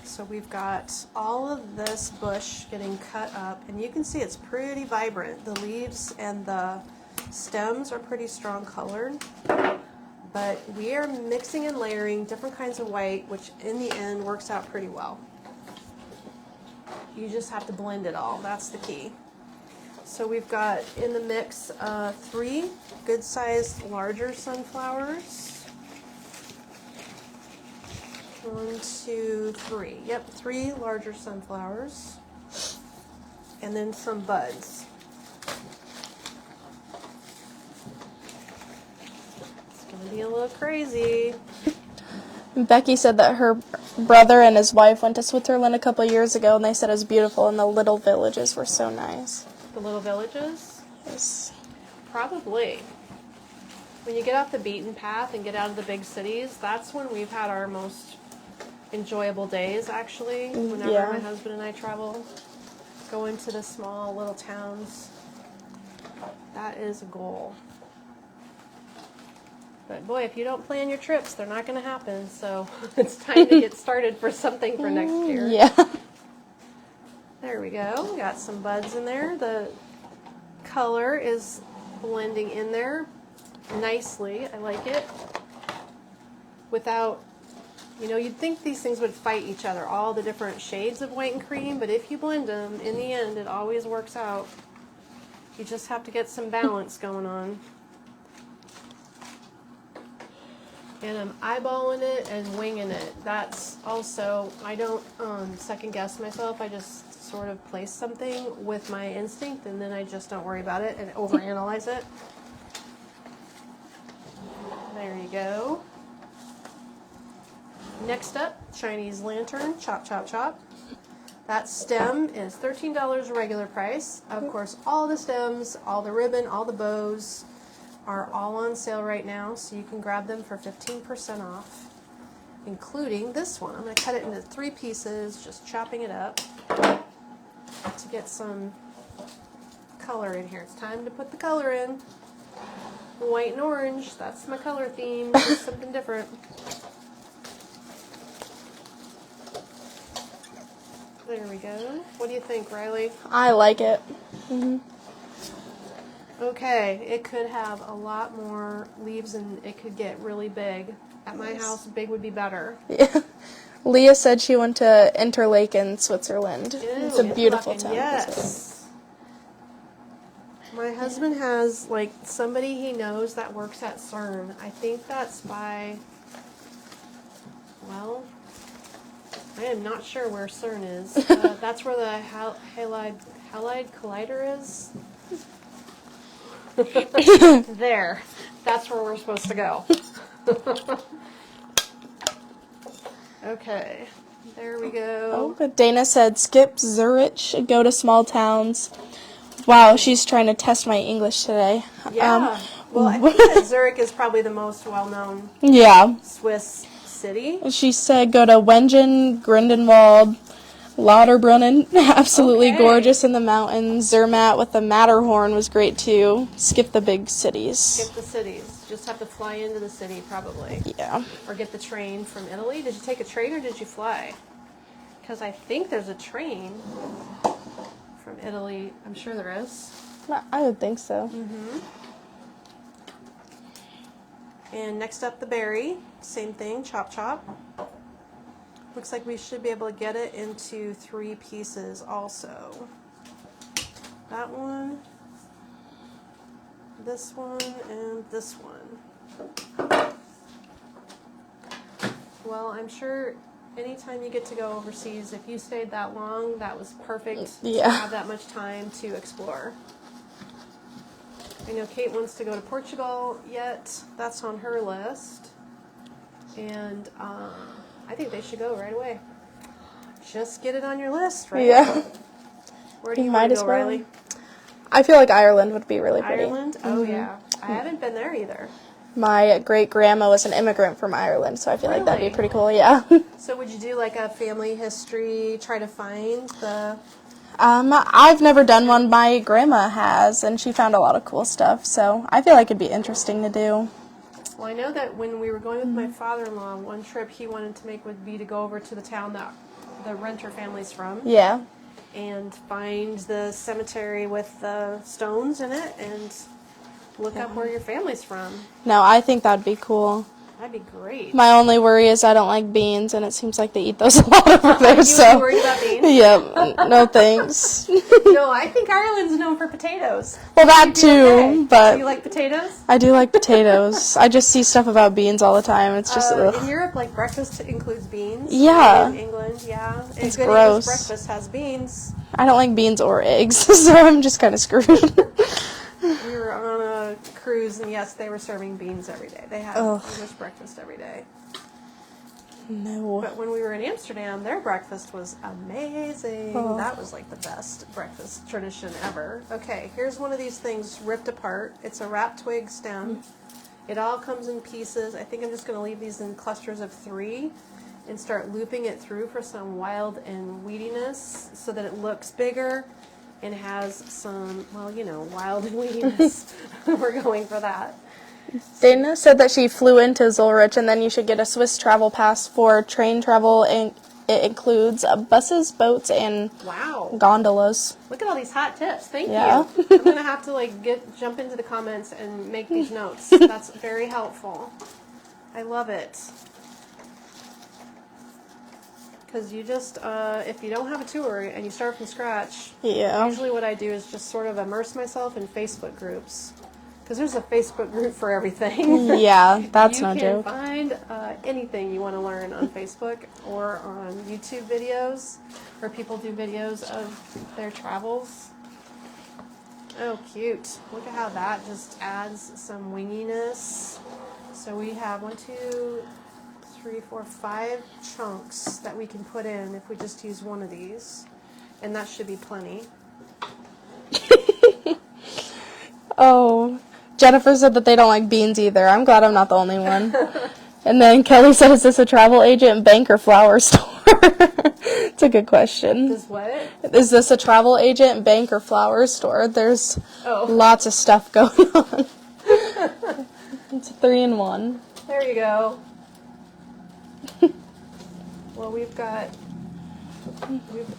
So we've got all of this bush getting cut up, and you can see it's pretty vibrant. The leaves and the stems are pretty strong colored, but we are mixing and layering different kinds of white, which in the end works out pretty well. You just have to blend it all. That's the key. So we've got in the mix 3 good-sized larger sunflowers. 1, 2, 3. Yep, 3 larger sunflowers. And then some buds. It's going to be a little crazy. Becky said that her brother and his wife went to Switzerland a couple of years ago, and they said it was beautiful, and the little villages were so nice. The little villages? Yes. Probably. When you get off the beaten path and get out of the big cities, that's when we've had our most enjoyable days, actually. Whenever Yeah. my husband and I travel, going to the small little towns. That is a goal. But boy, if you don't plan your trips, they're not going to happen. So it's time to get started for something for next year. Yeah. There we go. We got some buds in there. The color is blending in there nicely. I like it. Without, you'd think these things would fight each other, all the different shades of white and cream, but if you blend them, in the end, it always works out. You just have to get some balance going on. And I'm eyeballing it and winging it. That's also, I don't second guess myself. I just sort of place something with my instinct, and then I just don't worry about it and overanalyze it. There you go. Next up, Chinese lantern, chop, chop, chop. That stem is $13 regular price. Of course, all the stems, all the ribbon, all the bows are all on sale right now, so you can grab them for 15% off, including this one. I'm going to cut it into 3 pieces, just chopping it up to get some color in here. It's time to put the color in. White and orange, that's my color theme, just something different. There we go. What do you think, Riley? I like it. Mm-hmm. Okay, it could have a lot more leaves and it could get really big. At my house, big would be better. Yeah. Leah said she went to Interlaken, Switzerland. Ew, it's a beautiful town. Yes. My husband has, somebody he knows that works at CERN. I think that's by, well, I am not sure where CERN is. That's where the Halide Collider is. There. That's where we're supposed to go. Okay. There we go. Oh, Dana said, skip Zurich, go to small towns. Wow, she's trying to test my English today. Yeah. Well, I think that Zurich is probably the most well-known Yeah. Swiss city. She said, go to Wengen, Grindelwald, Lauterbrunnen. Absolutely Okay. gorgeous in the mountains. Zermatt with the Matterhorn was great too. Skip the big cities. Skip the cities. Just have to fly into the city, probably. Yeah. Or get the train from Italy. Did you take a train or did you fly? Because I think there's a train from Italy. I'm sure there is. I would think so. And next up, the berry. Same thing, chop, chop. Looks like we should be able to get it into 3 pieces also. That one, this one, and this one. Well, I'm sure anytime you get to go overseas, if you stayed that long, that was perfect to Yeah. have that much time to explore. I know Kate wants to go to Portugal yet. That's on her list. And I think they should go right away. Just get it on your list, right? Yeah. Where do you Might want to as go, well. Riley? I feel like Ireland would be really pretty. Ireland? Oh, yeah. I haven't been there either. My great grandma was an immigrant from Ireland, so I feel like that'd Really? be pretty cool. Yeah. So would you do like a family history, try to find the... I've never done one. My grandma has, and she found a lot of cool stuff. So I feel like it'd be interesting to do. Well, I know that when we were going with my father-in-law, one trip he wanted to make would be to go over to the town that the renter family's from Yeah. and find the cemetery with the stones in it and look up where your family's from. No, I think that'd be cool. That'd be great. My only worry is I don't like beans, and it seems like they eat those a lot over there. You So. would be worried about beans? Yep. No thanks. No, I think Ireland's known for potatoes. Well, that You'd be too, okay. but Do you like potatoes? I do like potatoes. I just see stuff about beans all the time. It's just In ugh. Europe, like breakfast includes beans. Yeah. In England, yeah. And It's good gross. English breakfast has beans. I don't like beans or eggs, so I'm just kind of screwed. We were on a cruise, and yes, they were serving beans every day. They had Ugh. English breakfast every day. No. But when we were in Amsterdam, their breakfast was amazing. Oh. That was like the best breakfast tradition ever. Okay, here's one of these things ripped apart. It's a wrap twig stem. It all comes in pieces. I think I'm just going to leave these in clusters of 3 and start looping it through for some wild and weediness so that it looks bigger and has some, well, you know, wild and weediness. We're going for that. Dana said that she flew into Zurich, and then you should get a Swiss travel pass for train travel, and it includes buses, boats, and Wow. gondolas. Look at all these hot tips. Thank Yeah. you. I'm gonna have to like jump into the comments and make these notes. That's very helpful. I love it. Because you just, if you don't have a tour and you start from scratch, Yeah. usually what I do is just sort of immerse myself in Facebook groups. Because there's a Facebook group for everything. Yeah, that's no You can joke. find anything you want to learn on Facebook or on YouTube videos, where people do videos of their travels. Oh, cute. Look at how that just adds some winginess. So we have 1, 2, 3, 4, 5 chunks that we can put in if we just use one of these. And that should be plenty. Oh, Jennifer said that they don't like beans either. I'm glad I'm not the only one. And then Kelly said, is this a travel agent, bank, or flower store? It's a good question. Does what? Is this a travel agent, bank, or flower store? There's lots of stuff going on. It's a 3-in-1. There you go. Well, we've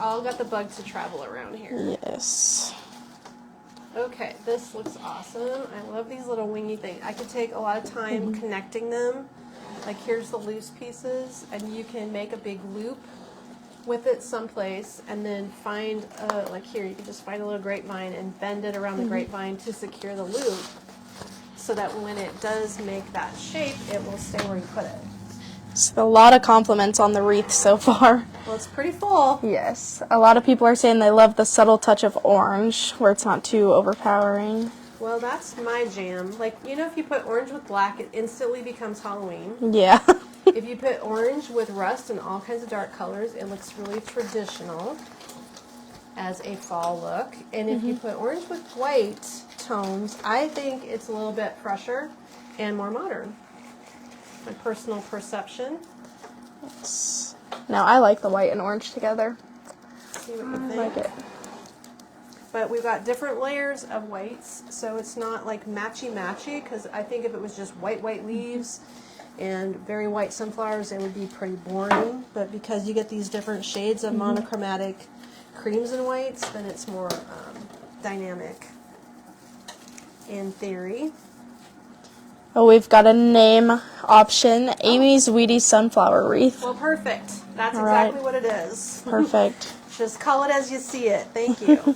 all got the bug to travel around here. Yes. Okay, this looks awesome. I love these little wingy things. I could take a lot of time connecting them. Like here's the loose pieces, and you can make a big loop with it someplace, and then find, like here, you can just find a little grapevine and bend it around the grapevine to secure the loop, so that when it does make that shape, it will stay where you put it. So a lot of compliments on the wreath so far. Well, it's pretty full. Yes. A lot of people are saying they love the subtle touch of orange, where it's not too overpowering. Well, that's my jam. Like, you know, if you put orange with black, it instantly becomes Halloween. Yeah. If you put orange with rust and all kinds of dark colors, it looks really traditional as a fall look. And if you put orange with white tones, I think it's a little bit fresher and more modern. My personal perception. No, I like the white and orange together. See what you I think. like it. But we've got different layers of whites, so it's not like matchy-matchy, because I think if it was just white leaves and very white sunflowers, it would be pretty boring. But because you get these different shades of monochromatic creams and whites, then it's more dynamic in theory. Oh, we've got a name option. Amy's Weedy Sunflower Wreath. Well, perfect. That's All right. exactly what it is. Perfect. Just call it as you see it. Thank you.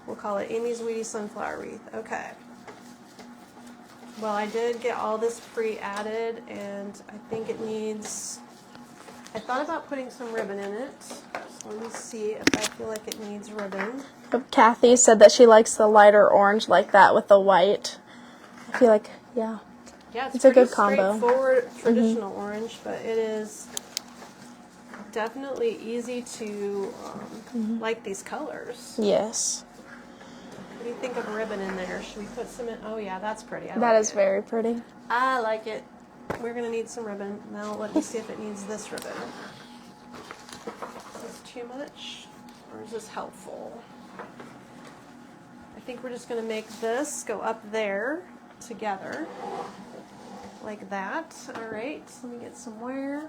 We'll call it Amy's Weedy Sunflower Wreath. Okay. Well, I did get all this pre-added, and I think it needs... I thought about putting some ribbon in it. So let me see if I feel like it needs ribbon. Kathy said that she likes the lighter orange like that with the white. I feel like, yeah. Yeah, It's a pretty good combo. straightforward, traditional orange, but it is definitely easy to like these colors. Yes. What do you think of ribbon in there? Should we put some in? Oh yeah, that's pretty. That like is it. very pretty. I like it. We're gonna need some ribbon. Now let me see if it needs this ribbon. Is this too much? Or is this helpful? I think we're just gonna make this go up there together. Like that. Alright, let me get some wire.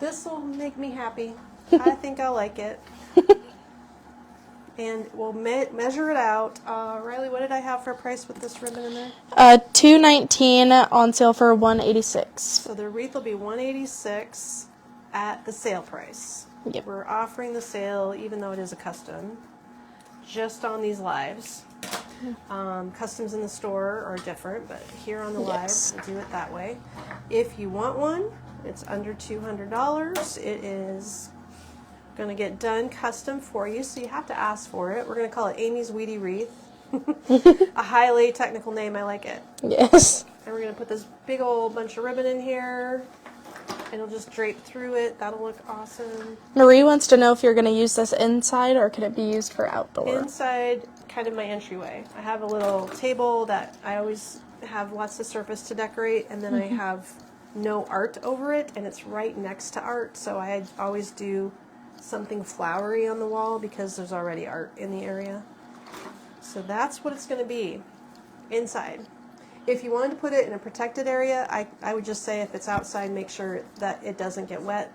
This will make me happy. I think I like it. And we'll measure it out. Riley, what did I have for a price with this ribbon in there? $219 on sale for $186. So the wreath will be $186 at the sale price. Yep. We're offering the sale, even though it is a custom, just on these lives. Customs in the store are different, but here on the Yes. live, we'll do it that way. If you want one, it's under $200. It is going to get done custom for you, so you have to ask for it. We're going to call it Amy's Weedy Wreath. A highly technical name. I like it. Yes. And we're going to put this big old bunch of ribbon in here, and it'll just drape through it. That'll look awesome. Marie wants to know if you're going to use this inside or could it be used for outdoor? Inside, kind of my entryway. I have a little table that I always have lots of surface to decorate, and then I have no art over it, and it's right next to art, so I always do something flowery on the wall because there's already art in the area. So that's what it's going to be inside. If you wanted to put it in a protected area, I would just say if it's outside, make sure that it doesn't get wet.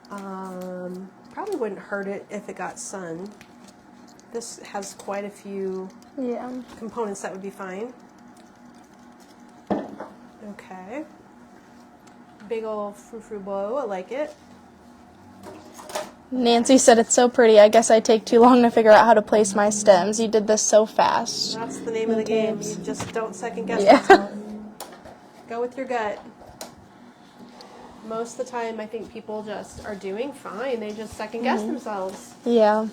Probably wouldn't hurt it if it got sun. This has quite a few components that would be fine. Okay. Big old frou-frou bow, I like it. Nancy said it's so pretty. I guess I take too long to figure out how to place my stems. You did this so fast. That's the name of the game. You just don't second guess Yeah. yourself. Go with your gut. Most of the time, I think people just are doing fine. They just second guess themselves. Yeah.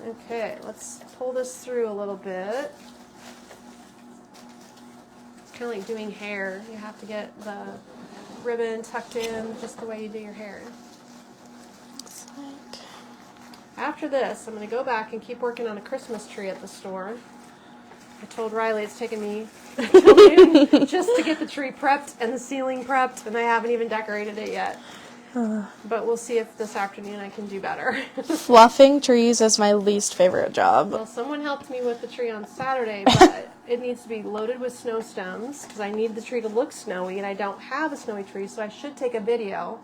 Okay, let's pull this through a little bit. It's kind of like doing hair. You have to get the ribbon tucked in just the way you do your hair. Looks like... After this, I'm going to go back and keep working on a Christmas tree at the store. I told Riley it's taken me till noon just to get the tree prepped and the ceiling prepped, and I haven't even decorated it yet. But we'll see if this afternoon I can do better. Fluffing trees is my least favorite job. Well, someone helped me with the tree on Saturday, but it needs to be loaded with snow stems because I need the tree to look snowy, and I don't have a snowy tree, so I should take a video.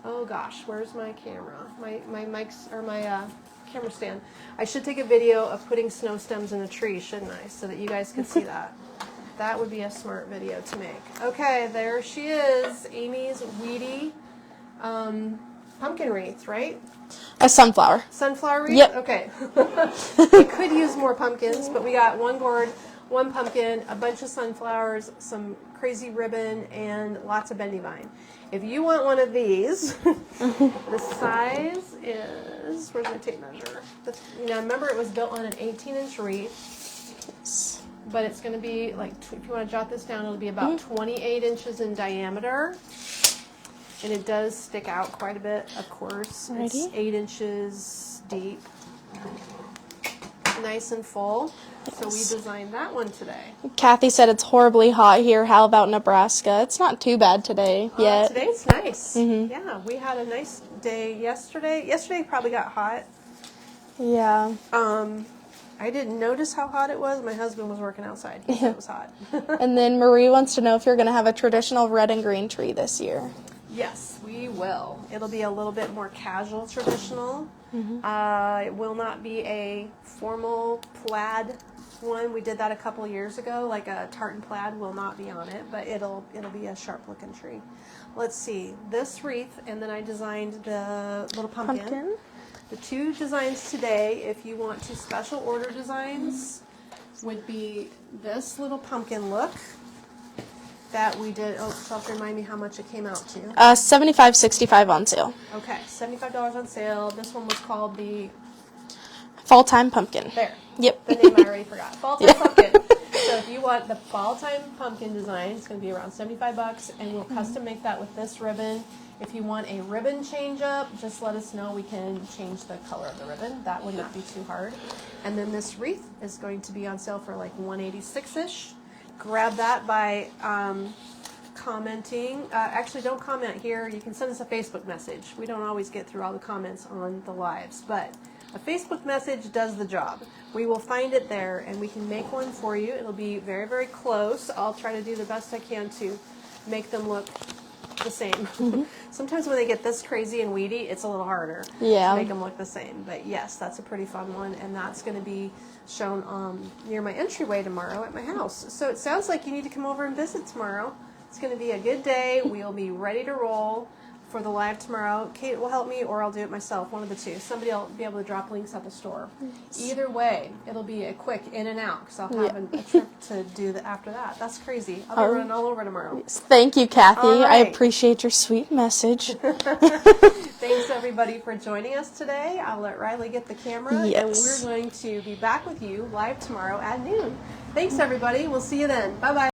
Oh gosh, where's my camera? My mics or my camera stand. I should take a video of putting snow stems in a tree, shouldn't I? So that you guys can see that. That would be a smart video to make. Okay, there she is, Amy's Weedy pumpkin wreath, right? A sunflower. Sunflower wreath? Yep. Okay. We could use more pumpkins, but we got one gourd, one pumpkin, a bunch of sunflowers, some crazy ribbon, and lots of bendy vine. If you want one of these, the size is, where's my tape measure? Now remember it was built on an 18-inch wreath, but it's going to be like, if you want to jot this down, it'll be about 28 inches in diameter. And it does stick out quite a bit, of course. It's Alrighty. 8 inches deep. Nice and full. So we designed that one today. Kathy said it's horribly hot here. How about Nebraska? It's not too bad today yet. Today it's nice. Yeah, we had a nice day yesterday. Yesterday probably got hot. Yeah. I didn't notice how hot it was. My husband was working outside. He said it was hot. And then Marie wants to know if you're going to have a traditional red and green tree this year. Yes, we will. It'll be a little bit more casual, traditional. It will not be a formal plaid one. We did that a couple years ago. Like a tartan plaid will not be on it, but it'll be a sharp looking tree. Let's see. This wreath, and then I designed the little pumpkin. The two designs today, if you want to special order designs, would be this little pumpkin look that we did. Oh, self remind me how much it came out to. $75.65 on sale. Okay, $75 on sale. This one was called the Fall Time Pumpkin. There. Yep. The name I already forgot. Fall Time Pumpkin. So if you want the Fall Time Pumpkin design, it's going to be around $75, and we'll custom make that with this ribbon. If you want a ribbon change up, just let us know. We can change the color of the ribbon. That would not be too hard. And then this wreath is going to be on sale for like $186-ish. Grab that by commenting. Actually, don't comment here. You can send us a Facebook message. We don't always get through all the comments on the lives, but a Facebook message does the job. We will find it there, and we can make one for you. It'll be very, very close. I'll try to do the best I can to make them look the same. Sometimes when they get this crazy and weedy, it's a little harder to make them look the same. But yes, that's a pretty fun one, and that's going to be shown near my entryway tomorrow at my house. So it sounds like you need to come over and visit tomorrow. It's going to be a good day. We'll be ready to roll for the live tomorrow. Kate will help me, or I'll do it myself, one of the two. Somebody will be able to drop links at the store. Either way, it'll be a quick in and out, because I'll have a trip to do after that. That's crazy. I'll be running all over tomorrow. Thank you, Kathy. All I right. appreciate your sweet message. Thanks, everybody, for joining us today. I'll let Riley get the camera, Yes. and we're going to be back with you live tomorrow at noon. Thanks, everybody. We'll see you then. Bye-bye.